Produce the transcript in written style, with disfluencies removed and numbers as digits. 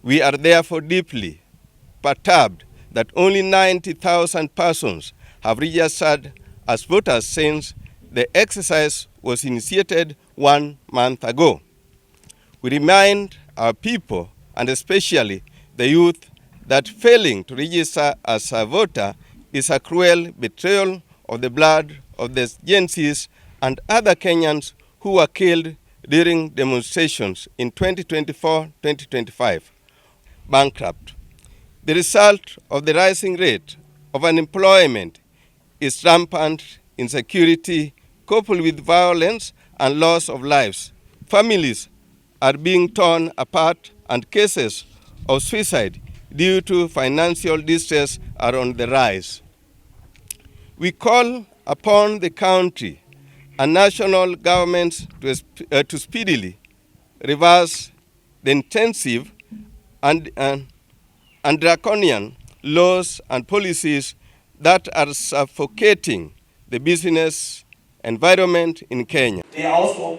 We are therefore deeply perturbed that only 90,000 persons have registered as voters since the exercise was initiated 1 month ago. We remind our people, and especially the youth, that failing to register as a voter is a cruel betrayal of the blood of the Gen Zs and other Kenyans who were killed during demonstrations in 2024-2025. Bankrupt. The result of the rising rate of unemployment is rampant insecurity coupled with violence and loss of lives. Families are being torn apart and cases of suicide due to financial distress are on the rise. We call upon the country and national governments to speedily reverse the intensive and draconian laws and policies that are suffocating the business environment in Kenya.